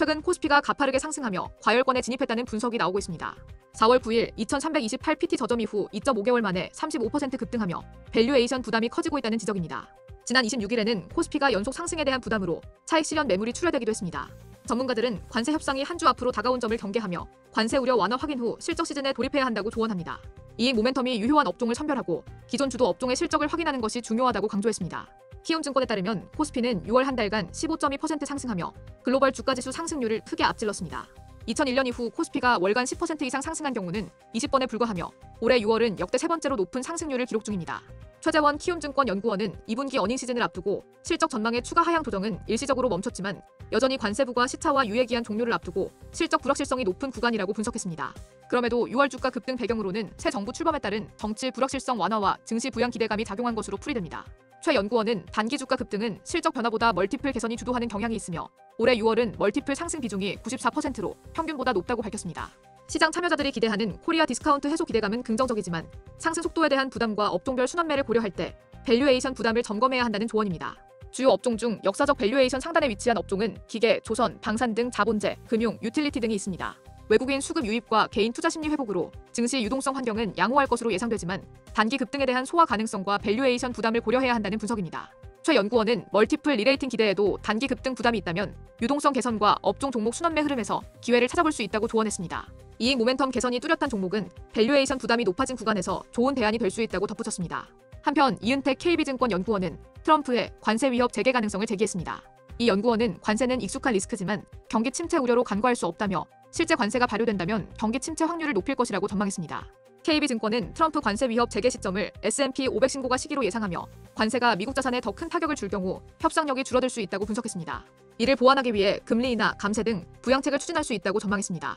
최근 코스피가 가파르게 상승하며 과열권에 진입했다는 분석이 나오고 있습니다. 4월 9일 2328PT 저점 이후 2.5개월 만에 35% 급등하며 밸류에이션 부담이 커지고 있다는 지적입니다. 지난 26일에는 코스피가 연속 상승에 대한 부담으로 차익 실현 매물이 출혈되기도 했습니다. 전문가들은 관세 협상이 한 주 앞으로 다가온 점을 경계하며 관세 우려 완화 확인 후 실적 시즌에 돌입해야 한다고 조언합니다. 이익 모멘텀이 유효한 업종을 선별하고 기존 주도 업종의 실적을 확인하는 것이 중요하다고 강조했습니다. 키움증권에 따르면 코스피는 6월 한 달간 15.2% 상승하며 글로벌 주가지수 상승률을 크게 앞질렀습니다. 2001년 이후 코스피가 월간 10% 이상 상승한 경우는 20번에 불과하며 올해 6월은 역대 세 번째로 높은 상승률을 기록 중입니다. 최재원 키움증권 연구원은 2분기 어닝 시즌을 앞두고 실적 전망의 추가 하향 조정은 일시적으로 멈췄지만 여전히 관세부과 시차와 유예기한 종료를 앞두고 실적 불확실성이 높은 구간이라고 분석했습니다. 그럼에도 6월 주가 급등 배경으로는 새 정부 출범에 따른 정치 불확실성 완화와 증시 부양 기대감이 작용한 것으로 풀이됩니다. 최 연구원은 단기 주가 급등은 실적 변화보다 멀티플 개선이 주도하는 경향이 있으며 올해 6월은 멀티플 상승 비중이 94%로 평균보다 높다고 밝혔습니다. 시장 참여자들이 기대하는 코리아 디스카운트 해소 기대감은 긍정적이지만 상승 속도에 대한 부담과 업종별 순환매를 고려할 때 밸류에이션 부담을 점검해야 한다는 조언입니다. 주요 업종 중 역사적 밸류에이션 상단에 위치한 업종은 기계, 조선, 방산 등 자본재, 금융, 유틸리티 등이 있습니다. 외국인 수급 유입과 개인 투자 심리 회복으로 증시 유동성 환경은 양호할 것으로 예상되지만 단기 급등에 대한 소화 가능성과 밸류에이션 부담을 고려해야 한다는 분석입니다. 최 연구원은 멀티플 리레이팅 기대에도 단기 급등 부담이 있다면 유동성 개선과 업종 종목 순환매 흐름에서 기회를 찾아볼 수 있다고 조언했습니다. 이익 모멘텀 개선이 뚜렷한 종목은 밸류에이션 부담이 높아진 구간에서 좋은 대안이 될 수 있다고 덧붙였습니다. 한편 이은택 KB증권 연구원은 트럼프의 관세 위협 재개 가능성을 제기했습니다. 이 연구원은 관세는 익숙한 리스크지만 경기 침체 우려로 간과할 수 없다며 실제 관세가 발효된다면 경기 침체 확률을 높일 것이라고 전망했습니다. KB증권은 트럼프 관세 위협 재개 시점을 S&P 500 신고가 시기로 예상하며 관세가 미국 자산에 더 큰 타격을 줄 경우 협상력이 줄어들 수 있다고 분석했습니다. 이를 보완하기 위해 금리 인하, 감세 등 부양책을 추진할 수 있다고 전망했습니다.